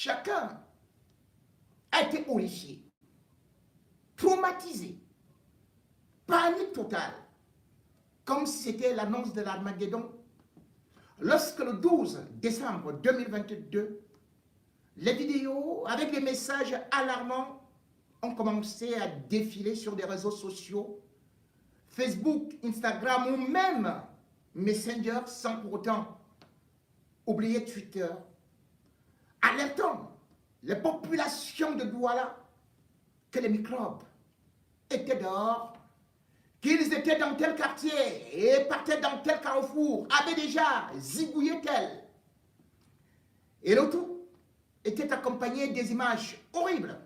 chacun a été horrifié, traumatisé, panique totale, comme si c'était l'annonce de l'Armageddon. Lorsque le 12 décembre 2022, les vidéos avec des messages alarmants ont commencé à défiler sur des réseaux sociaux, Facebook, Instagram ou même Messenger, sans pour autant oublier Twitter, alertant les populations de Douala que les microbes étaient dehors, qu'ils étaient dans tel quartier et partaient dans tel carrefour, avaient déjà zigouillé tel. Et le tout était accompagné des images horribles.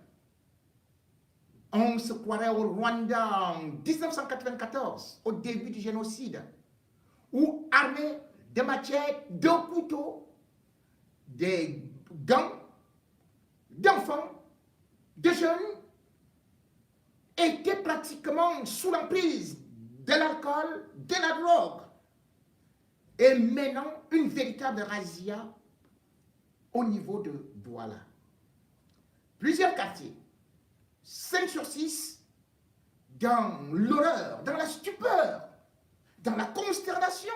On se croirait au Rwanda en 1994, au début du génocide, où armés de machettes, de couteaux, des gants, d'enfants, de jeunes, étaient pratiquement sous l'emprise de l'alcool, de la drogue, et menant une véritable razzia au niveau de Douala. Plusieurs quartiers, 5 sur 6, dans l'horreur, dans la stupeur, dans la consternation.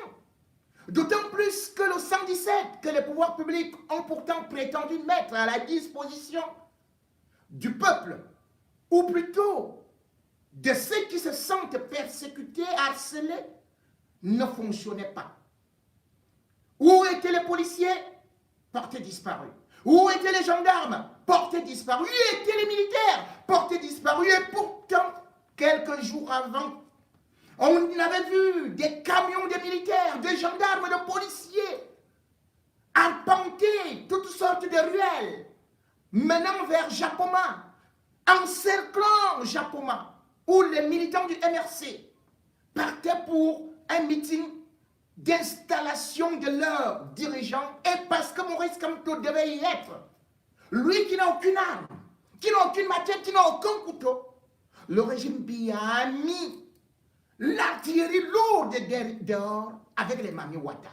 D'autant plus que le 117, que les pouvoirs publics ont pourtant prétendu mettre à la disposition du peuple, ou plutôt de ceux qui se sentent persécutés, harcelés, ne fonctionnait pas. Où étaient les policiers? Portés disparus. Où étaient les gendarmes? Portés disparus. Où étaient les militaires? Portés disparus. Et pourtant, quelques jours avant, on avait vu des camions de militaires, de gendarmes, de policiers arpenter toutes sortes de ruelles, menant vers Japoma, encerclant Japoma, où les militants du MRC partaient pour un meeting d'installation de leurs dirigeants, et parce que Maurice Kamto devait y être, lui qui n'a aucune arme, qui n'a aucune machette, qui n'a aucun couteau, le régime Biya a mis l'artillerie lourde dehors avec les Mami Wata.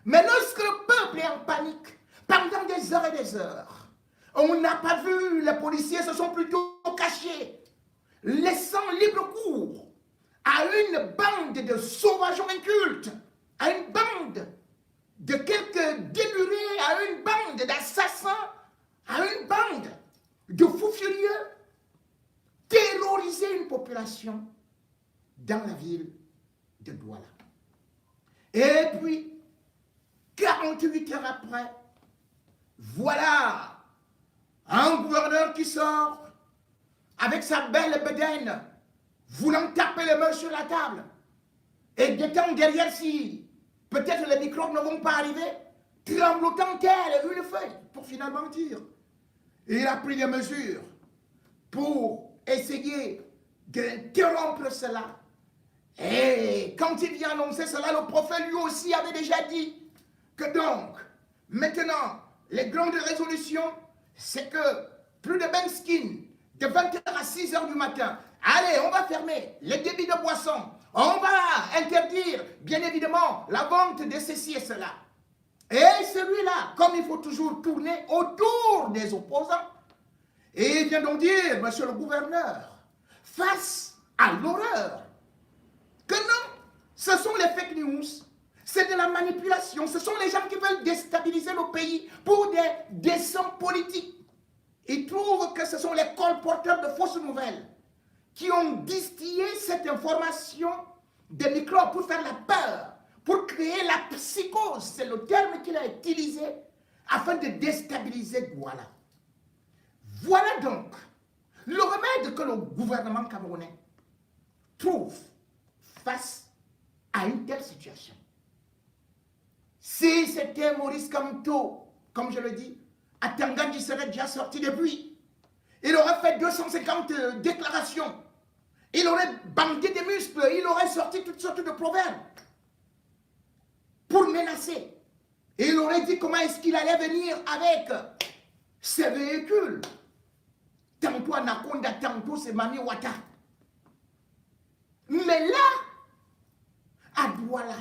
Mais lorsque le peuple est en panique, pendant des heures et des heures, on n'a pas vu, les policiers se sont plutôt cachés, laissant libre cours à une bande de sauvageons incultes, à une bande de quelques délurés, à une bande d'assassins, à une bande de fous furieux, terroriser une population dans la ville de Douala. Et puis, 48 heures après, voilà un gouverneur qui sort avec sa belle bedaine, voulant taper les mains sur la table, et guettant derrière si peut-être les microbes ne vont pas arriver, tremblotant tel une feuille, pour finalement dire. Il a pris des mesures pour essayer d'interrompre cela. Et quand il vient annoncer cela, le prophète lui aussi avait déjà dit que donc, maintenant, les grandes résolutions, c'est que plus de Benskin, de 20h à 6h du matin, allez, on va fermer les débits de boissons, on va interdire, bien évidemment, la vente de ceci et cela. Et celui-là, comme il faut toujours tourner autour des opposants, et il vient donc dire, monsieur le gouverneur, face à l'horreur, que non, ce sont les fake news, c'est de la manipulation, ce sont les gens qui veulent déstabiliser le pays pour des desseins politiques. Ils trouvent que ce sont les colporteurs de fausses nouvelles qui ont distillé cette information des microbes pour faire la peur, pour créer la psychose, c'est le terme qu'il a utilisé, afin de déstabiliser Douala. Voilà donc le remède que le gouvernement camerounais trouve face à une telle situation. Si c'était Maurice Kamto, comme je le dis, Atangandji serait déjà sorti depuis. Il aurait fait 250 déclarations. Il aurait bandé des muscles. Il aurait sorti toutes sortes de proverbes pour menacer. Et il aurait dit comment est-ce qu'il allait venir avec ses véhicules. Tantôt Anaconda, tantôt c'est Mami Wata. Mais là, à Douala,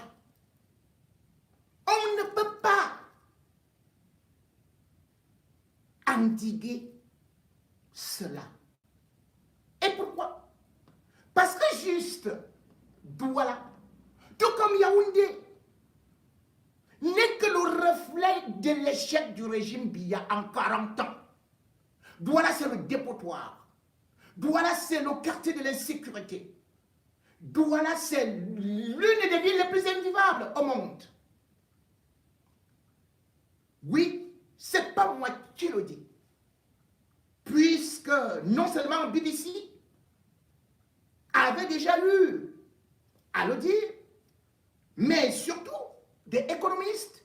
on ne peut pas endiguer cela. Et pourquoi? Parce que juste Douala, tout comme Yaoundé, n'est que le reflet de l'échec du régime Biya en 40 ans. Douala, c'est le dépotoir. Douala, c'est le quartier de l'insécurité. Douala, c'est l'une des villes les plus invivables au monde. Oui, c'est pas moi qui le dis. Puisque non seulement BBC avait déjà eu à le dire, mais surtout des économistes.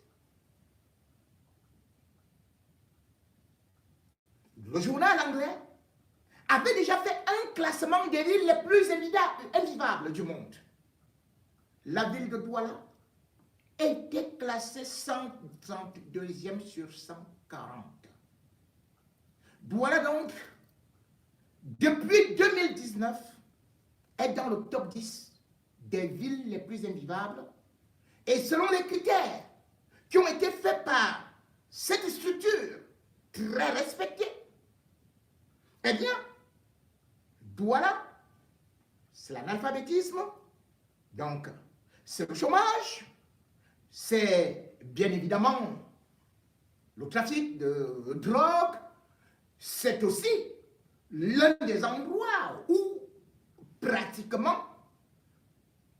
Le journal anglais avait déjà fait un classement des villes les plus invivables du monde. La ville de Douala était classée 132e sur 140. Douala donc, depuis 2019, est dans le top 10 des villes les plus invivables. Et selon les critères qui ont été faits par cette structure très respectée, eh bien, Douala, c'est l'analphabétisme, donc c'est le chômage, c'est bien évidemment le trafic de drogue, c'est aussi l'un des endroits où pratiquement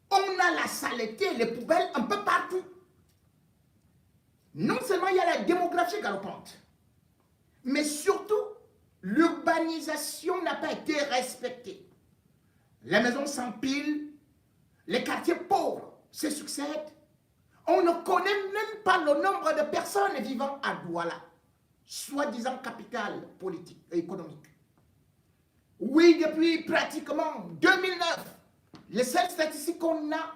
on a la saleté, les poubelles un peu partout. Non seulement il y a la démographie galopante, mais surtout l'urbanisation n'a pas été respectée. Les maisons s'empilent, les quartiers pauvres se succèdent. On ne connaît même pas le nombre de personnes vivant à Douala, soi-disant capitale politique et économique. Oui, depuis pratiquement 2009, les seules statistiques qu'on a,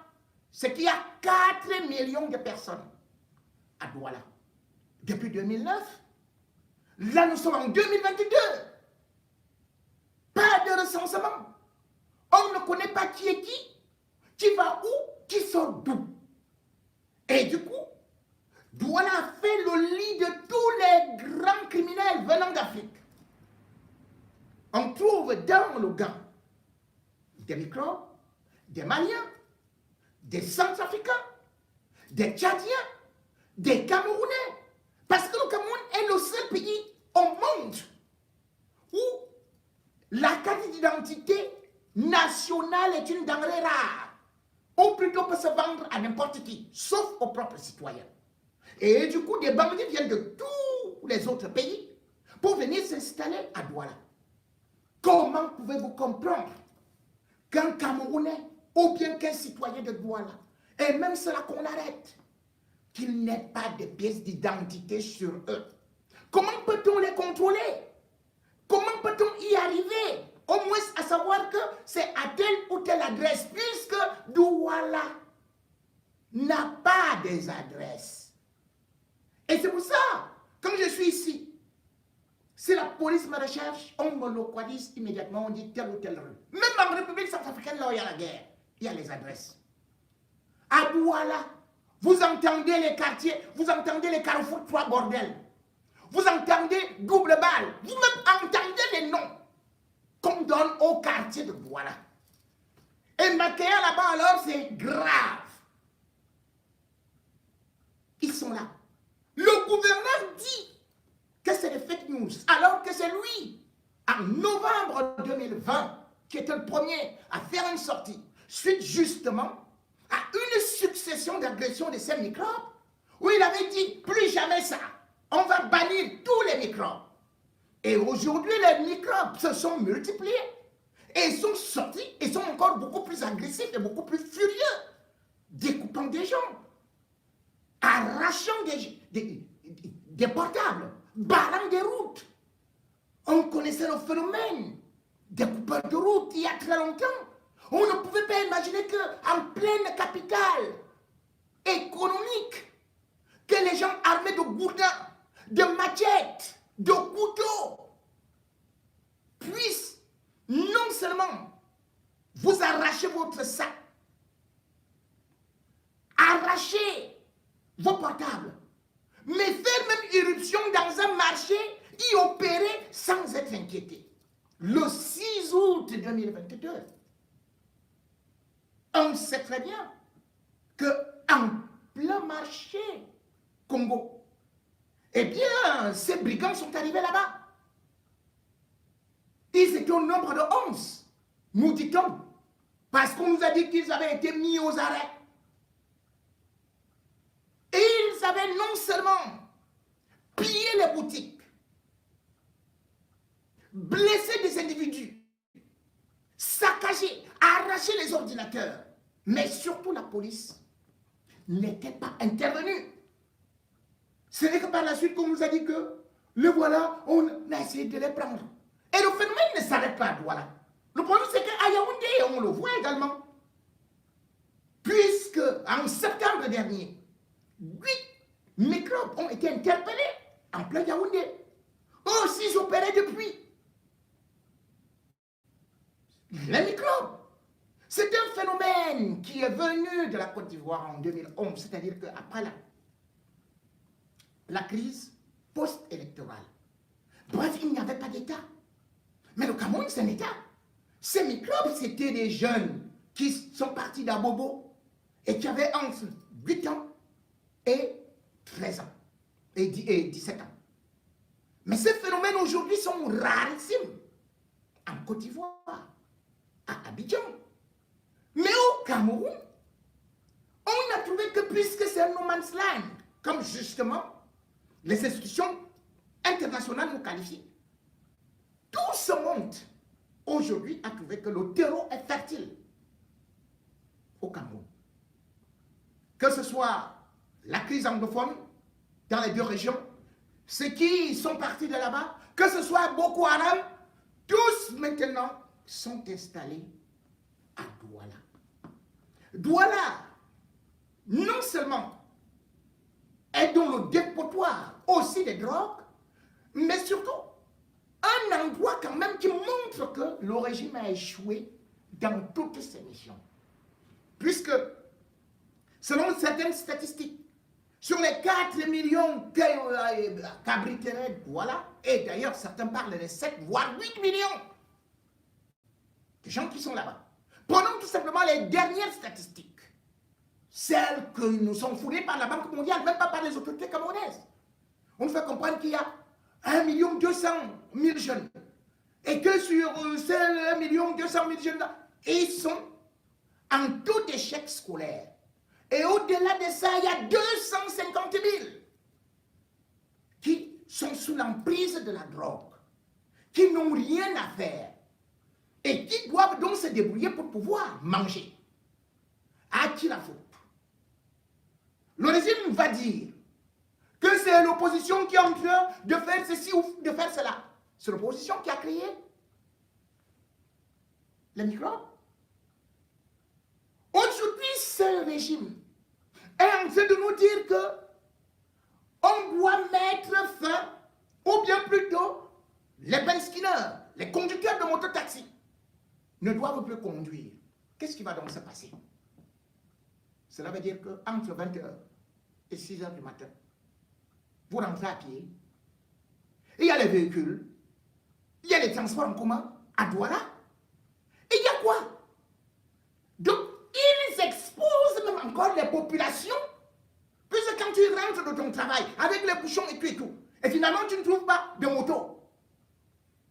c'est qu'il y a 4 millions de personnes à Douala. Depuis 2009, là nous sommes en 2022. Pas de recensement. On ne connaît pas qui est qui va où, qui sort d'où. Et du coup, Douala a fait le lit de tous les grands criminels venant d'Afrique. On trouve dans le Gant des microbes, des Maliens, des Centrafricains, des Tchadiens, des Camerounais. Parce que le Cameroun est le seul pays au monde où la carte d'identité nationale est une denrée rare. Ou plutôt peut se vendre à n'importe qui, sauf aux propres citoyens. Et du coup, des bandits viennent de tous les autres pays pour venir s'installer à Douala. Comment pouvez-vous comprendre qu'un Camerounais ou bien qu'un citoyen de Douala, et même cela qu'on arrête, qu'ils n'aient pas de pièces d'identité sur eux? Comment peut-on les contrôler? Comment peut-on y arriver? Au moins à savoir que c'est à telle ou telle adresse, puisque Douala n'a pas des adresses. Et c'est pour ça, comme je suis ici, si la police me recherche, on me localise immédiatement, on dit telle ou telle rue. Même en République centrafricaine, là où il y a la guerre, il y a les adresses. À Douala, vous entendez les quartiers, vous entendez les carrefours 3 bordels. Vous entendez double balle. Vous même entendez les noms qu'on donne au quartier de Douala. Et Makéa là-bas, alors, c'est grave. Ils sont là. Le gouverneur dit que c'est des fake news, alors que c'est lui, en novembre 2020, qui était le premier à faire une sortie, suite justement à une succession d'agressions de ces microbes, où il avait dit, plus jamais ça, on va bannir tous les microbes. Et aujourd'hui, les microbes se sont multipliés, et ils sont sortis, ils sont encore beaucoup plus agressifs et beaucoup plus furieux, découpant des gens, arrachant des portables, barrant des routes. On connaissait le phénomène des coupeurs de route il y a très longtemps. On ne pouvait pas imaginer qu'en pleine capitale économique, que les gens armés de gourdins, de machettes, de couteaux, puissent non seulement vous arracher votre sac, arracher vos portables, mais faire même irruption dans un marché, y opérer être inquiété. Le 6 août 2022, on sait très bien qu'en plein marché Congo, eh bien, ces brigands sont arrivés là-bas. Ils étaient au nombre de 11, nous dit-on, parce qu'on nous a dit qu'ils avaient été mis aux arrêts. Et ils avaient non seulement pillé les boutiques, blessé des individus, saccagé, arraché les ordinateurs, mais surtout la police n'était pas intervenue. Ce n'est que par la suite qu'on nous a dit que, le voilà, on a essayé de les prendre. Et le phénomène ne s'arrête pas à Douala. Le problème, c'est qu'à Yaoundé, on le voit également. Puisque, en septembre dernier, 8 microbes ont été interpellés en plein Yaoundé. Oh, 6 opérés depuis. Les microbes. C'est un phénomène qui est venu de la Côte d'Ivoire en 2011, c'est-à-dire qu'après la crise post-électorale. Bref, il n'y avait pas d'État. Mais le Cameroun, c'est un État. Ces microbes, c'était des jeunes qui sont partis d'Abobo et qui avaient entre 8 ans et 13 ans et 17 ans. Mais ces phénomènes aujourd'hui sont rarissimes en Côte d'Ivoire, à Abidjan. Mais au Cameroun, on a trouvé que puisque c'est un no man's land, comme justement les institutions internationales nous qualifient, tout ce monde aujourd'hui a trouvé que le terreau est fertile au Cameroun. Que ce soit la crise anglophone dans les deux régions, ceux qui sont partis de là-bas, que ce soit Boko Haram, tous maintenant sont installés à Douala. Douala, non seulement est dans le dépotoir aussi des drogues, mais surtout un endroit quand même qui montre que le régime a échoué dans toutes ses missions. Puisque, selon certaines statistiques, sur les 4 millions qu'abriterait Douala, et d'ailleurs certains parlent de 7 voire 8 millions de gens qui sont là-bas. Prenons tout simplement les dernières statistiques, celles que nous sont fournies par la Banque mondiale, même pas par les autorités camerounaises. On nous fait comprendre qu'il y a 1 200 000 jeunes. Et que sur ces 1 200 000 jeunes, ils sont en taux d'échec scolaire. Et au-delà de ça, il y a 250 000 qui sont sous l'emprise de la drogue, qui n'ont rien à faire et qui doivent donc se débrouiller pour pouvoir manger. À qui la faute? Le régime va dire que c'est l'opposition qui est en train de faire ceci ou de faire cela. C'est l'opposition qui a créé les microbes. Aujourd'hui, ce régime est en train de nous dire que on doit mettre fin, ou bien plutôt, les benzineurs, les conducteurs de mototaxi ne doivent plus conduire. Qu'est-ce qui va donc se passer? Cela veut dire qu'entre 20h et 6h du matin, vous rentrez à pied, il y a les véhicules, il y a les transports en commun à Douala, et il y a quoi? Donc, ils exposent même encore les populations, puisque quand tu rentres de ton travail, avec les bouchons et tout, et finalement tu ne trouves pas de moto,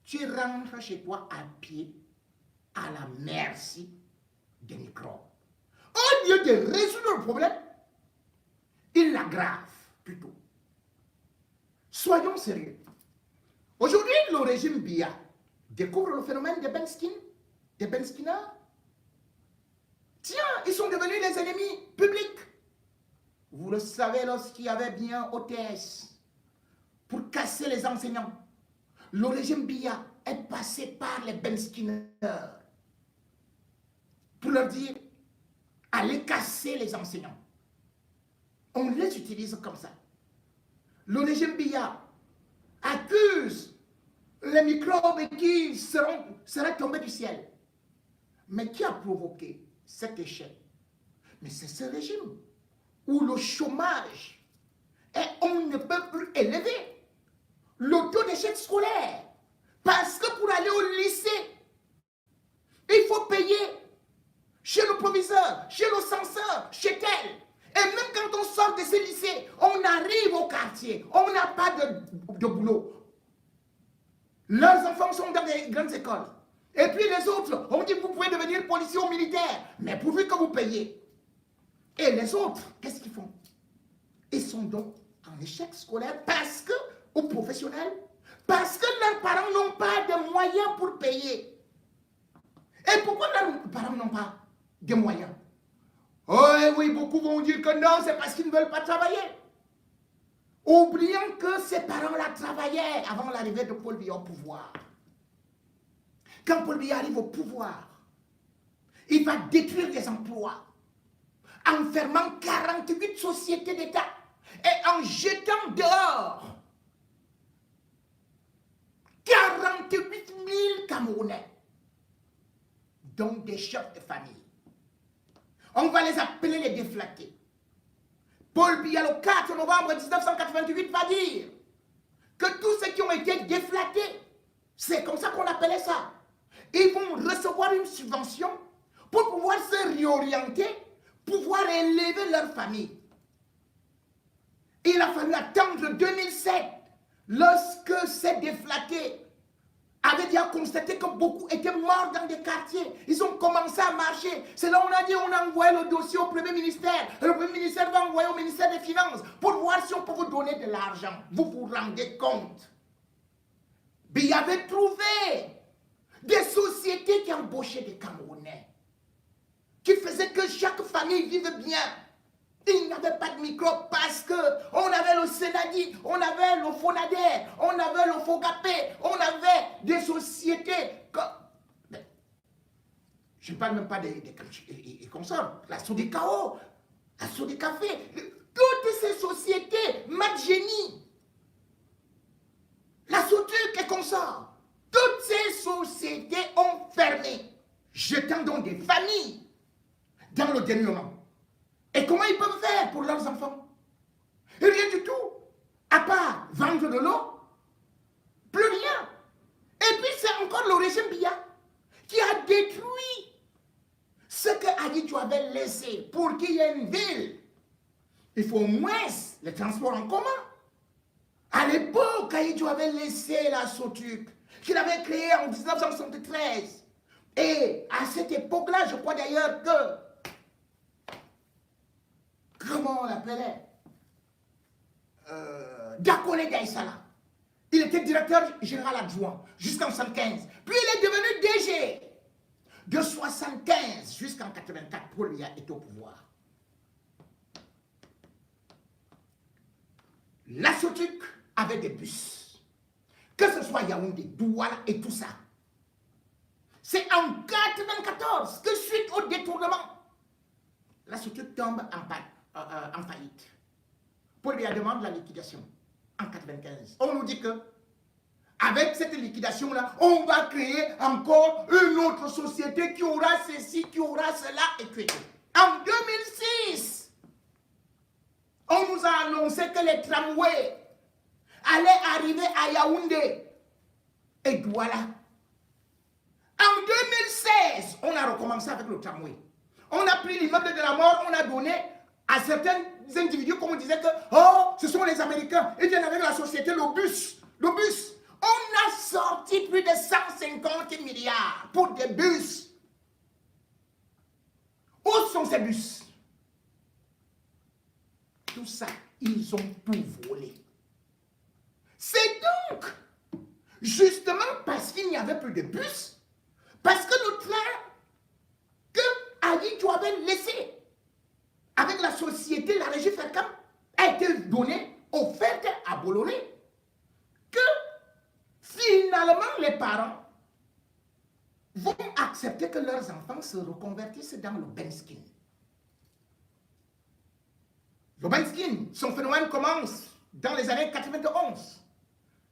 tu rentres chez toi à pied, à la merci des microbes. Au lieu de résoudre le problème, il l'aggrave plutôt. Soyons sérieux. Aujourd'hui, le régime Biya découvre le phénomène des benzineurs. Tiens, ils sont devenus les ennemis publics. Vous le savez, lorsqu'il y avait bien OTS pour casser les enseignants, le régime Biya est passé par les benzineurs pour leur dire allez casser les enseignants. On les utilise comme ça. Le régime Biya accuse les microbes qui seraient tombés du ciel. Mais qui a provoqué cet échec? Mais c'est ce régime où le chômage est on ne peut plus élevé. Le taux d'échec scolaire, Parce que pour aller au lycée, il faut payer chez le proviseur, chez le censeur, chez tel. Et même quand on sort de ce lycée, on arrive au quartier, on n'a pas de boulot. Leurs enfants sont dans des grandes écoles. Et puis les autres, on dit que vous pouvez devenir policier ou militaire, mais pourvu que vous payez. Et les autres, qu'est-ce qu'ils font? Ils sont donc en échec scolaire parce que, ou professionnel, parce que leurs parents n'ont pas de moyens pour payer. Et pourquoi leurs parents n'ont pas de moyens? Oh oui, beaucoup vont dire que non, c'est parce qu'ils ne veulent pas travailler. Oubliant que ces parents-là travaillaient avant l'arrivée de Paul Biya au pouvoir. Quand Paul Biya arrive au pouvoir, il va détruire les emplois en fermant 48 sociétés d'État et en jetant dehors 48 000 Camerounais, donc des chefs de famille. On va les appeler les déflaqués. Paul Biya, le 4 novembre 1988, va dire que tous ceux qui ont été déflaqués, c'est comme ça qu'on appelait ça, ils vont recevoir une subvention pour pouvoir se réorienter, pouvoir élever leur famille. Il a fallu attendre 2007, lorsque ces déflaqués avaient déjà constaté que beaucoup étaient morts dans des quartiers. Ils ont commencé à marcher. C'est là où on a dit, on a envoyé le dossier au Premier ministère. Le Premier ministère va envoyer au ministère des Finances pour voir si on peut vous donner de l'argent. Vous vous rendez compte? Mais il avait trouvé des sociétés qui embauchaient des Camerounais, qui faisaient que chaque famille vive bien. Il n'y avait pas de microbes parce qu'on avait le Sénadi, on avait le Fonader, on avait le Fogapé, on avait des sociétés comme... Je ne parle même pas des consorts, la Sodicao, la Sodicafé, toutes ces sociétés, Mageni, la Sotuc et consorts, toutes ces sociétés ont fermé, jetant donc des familles dans le dénuement. Et comment ils peuvent faire pour leurs enfants? Rien du tout. À part vendre de l'eau, plus rien. Et puis c'est encore le régime Biya qui a détruit ce que Adidjo avait laissé pour qu'il y ait une ville. Il faut au moins les transports en commun. À l'époque, Adidjo avait laissé la Sotuc, qu'il avait créée en 1973. Et à cette époque-là, je crois d'ailleurs que comment on l'appelait, Dakone Gaïsala. Il était directeur général adjoint jusqu'en 1975. Puis il est devenu DG. De 1975 jusqu'en 1984, Paul Biya est au pouvoir. La Sotuc avait des bus. Que ce soit Yaoundé, Douala et tout ça. C'est en 1994 que suite au détournement, la Sotuc tombe en faillite. Paul Biya demande la liquidation en 1995. On nous dit que avec cette liquidation-là, on va créer encore une autre société qui aura ceci, qui aura cela et tout. En 2006, on nous a annoncé que les tramways allaient arriver à Yaoundé et Douala. En 2016, on a recommencé avec le tramway. On a pris l'immeuble de la mort, on a donné à certains individus, comme on disait que, oh, ce sont les Américains. Ils viennent avec la société, le bus. Le bus. On a sorti plus de 150 milliards pour des bus. Où sont ces bus? Tout ça, ils ont tout volé. C'est donc, justement parce qu'il n'y avait plus de bus, parce que le train que Adidjo avait laissé avec la société, la régie Fercam, a été donnée, offerte à Bolloré, que finalement les parents vont accepter que leurs enfants se reconvertissent dans le Benskin. Le Benskin, son phénomène commence dans les années 91,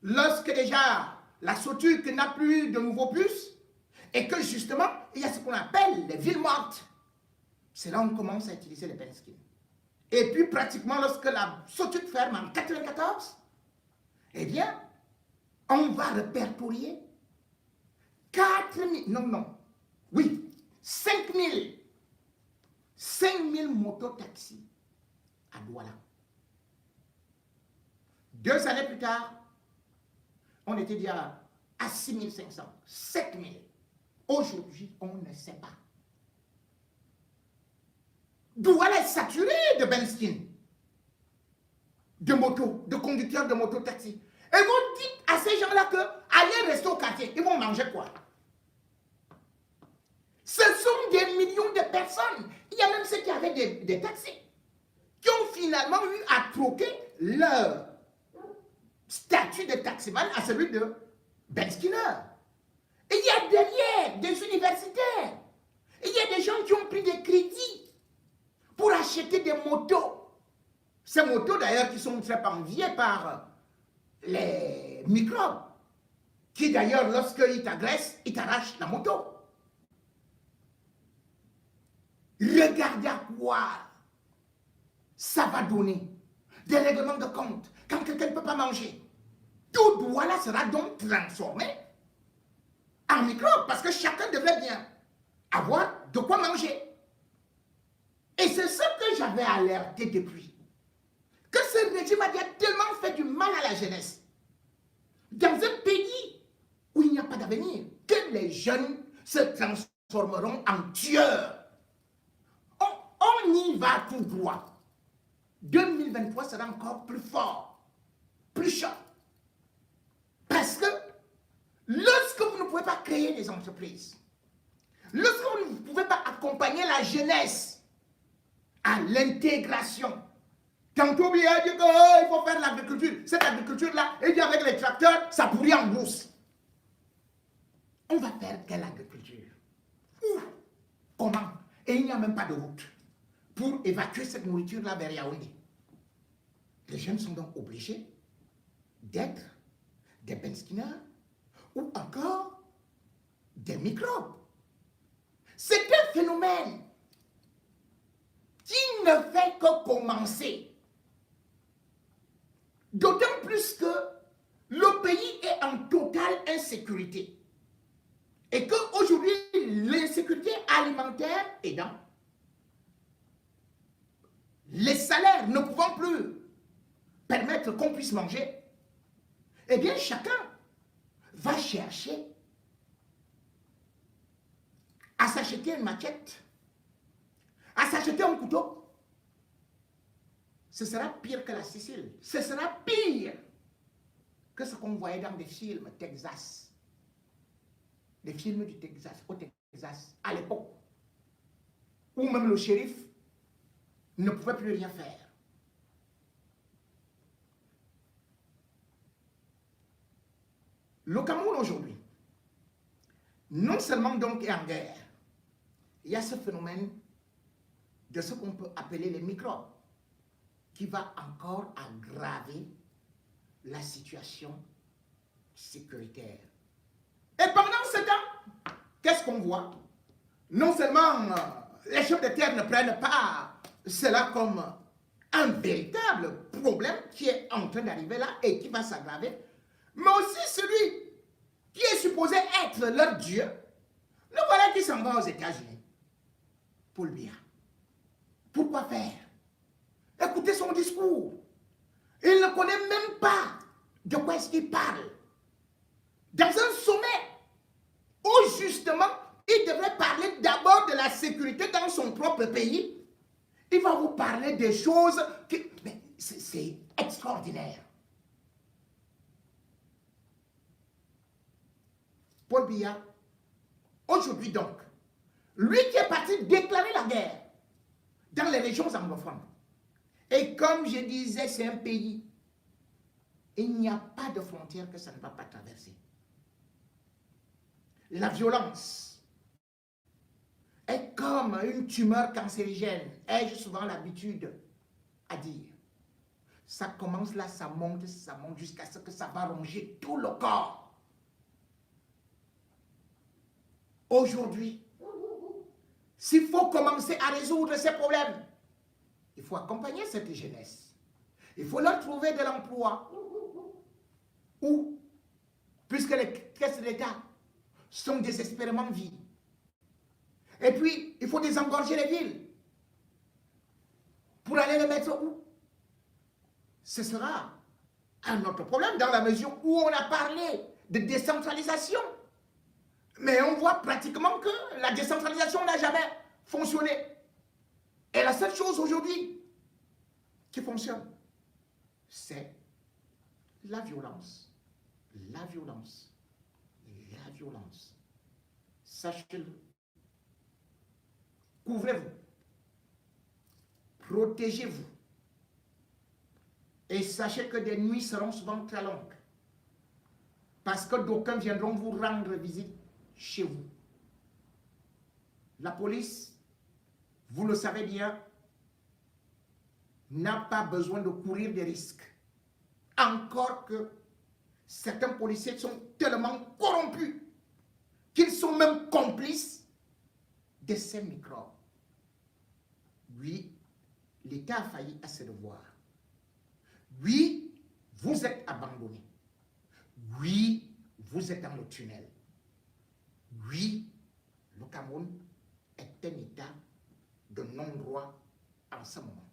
lorsque déjà la Sotuc n'a plus de nouveaux bus, et que justement, il y a ce qu'on appelle les villes mortes. C'est là où on commence à utiliser les Benskin. Et puis pratiquement lorsque la Sotuc ferme en 1994, eh bien, on va répertorier 4 000, non, oui, 5 000 mototaxis à Douala. 2 années plus tard, on était déjà à 6 500, 7 000. Aujourd'hui, on ne sait pas. Douala est saturé de benzine, de motos, de conducteurs de mototaxis. Et vous dites à ces gens-là que allez rester au quartier, ils vont manger quoi? Ce sont des millions de personnes. Il y a même ceux qui avaient des taxis, qui ont finalement eu à troquer leur statut de taximan à celui de benziner. Et il y a derrière des universitaires. Il y a des gens qui ont pris des crédits pour acheter des motos. Ces motos d'ailleurs qui sont très enviées par les microbes, qui d'ailleurs lorsqu'ils t'agressent, ils t'arrachent la moto. Regardez à quoi ça va donner des règlements de compte quand quelqu'un ne peut pas manger. Tout Douala sera donc transformé en microbe parce que chacun devrait bien avoir de quoi manger. Et c'est ce que j'avais alerté depuis. Que ce régime a tellement fait du mal à la jeunesse. Dans un pays où il n'y a pas d'avenir, que les jeunes se transformeront en tueurs. On y va tout droit. 2023 sera encore plus fort, plus chaud. Parce que lorsque vous ne pouvez pas créer des entreprises, lorsque vous ne pouvez pas accompagner la jeunesse à l'intégration, tantôt il a dit qu'il faut faire l'agriculture. Cette agriculture-là, il dit avec les tracteurs, ça pourrit en brousse. On va faire quelle agriculture? Où? Comment? Et il n'y a même pas de route pour évacuer cette nourriture-là vers Yaoundé. Les jeunes sont donc obligés d'être des benskinners ou encore des microbes. C'est un phénomène qui ne fait que commencer. D'autant plus que le pays est en totale insécurité. Et qu'aujourd'hui, l'insécurité alimentaire est dans les salaires ne pouvant plus permettre qu'on puisse manger, eh bien chacun va chercher à s'acheter une machette, à s'acheter un couteau. Ce sera pire que la Sicile. Ce sera pire que ce qu'on voyait dans des films Texas. Des films du Texas, au Texas, à l'époque, où même le shérif ne pouvait plus rien faire. Le Cameroun aujourd'hui, non seulement donc est en guerre, il y a ce phénomène de ce qu'on peut appeler les microbes, qui va encore aggraver la situation sécuritaire. Et pendant ce temps, qu'est-ce qu'on voit? Non seulement les chefs de terre ne prennent pas cela comme un véritable problème qui est en train d'arriver là et qui va s'aggraver, mais aussi celui qui est supposé être leur Dieu, le voilà qui s'en va aux États-Unis. Paul Biya. Pourquoi faire? Écoutez son discours. Il ne connaît même pas de quoi est-ce qu'il parle. Dans un sommet où justement il devrait parler d'abord de la sécurité dans son propre pays, il va vous parler des choses qui... Mais c'est extraordinaire. Paul Biya, aujourd'hui donc, lui qui est parti déclarer la guerre dans les régions anglophones. Et comme je disais, c'est un pays. Il n'y a pas de frontière que ça ne va pas traverser. La violence est comme une tumeur cancérigène. Ai-je souvent l'habitude à dire. Ça commence là, ça monte jusqu'à ce que ça va ronger tout le corps. Aujourd'hui, s'il faut commencer à résoudre ces problèmes, il faut accompagner cette jeunesse. Il faut leur trouver de l'emploi. Ou, puisque les caisses de l'État sont désespérément vides. Et puis, il faut désengorger les villes. Pour aller les mettre où? Ce sera un autre problème dans la mesure où on a parlé de décentralisation. Mais on voit pratiquement que la décentralisation n'a jamais fonctionné. Et la seule chose aujourd'hui qui fonctionne, c'est la violence. La violence. La violence. Sachez-le. Couvrez-vous. Protégez-vous. Et sachez que des nuits seront souvent très longues. Parce que d'aucuns viendront vous rendre visite chez vous. La police, vous le savez bien, n'a pas besoin de courir des risques. Encore que certains policiers sont tellement corrompus qu'ils sont même complices de ces microbes. Oui, l'État a failli à ses devoirs. Oui, vous êtes abandonnés. Oui, vous êtes dans le tunnel. Oui, le Cameroun est un État de non-droit en ce moment.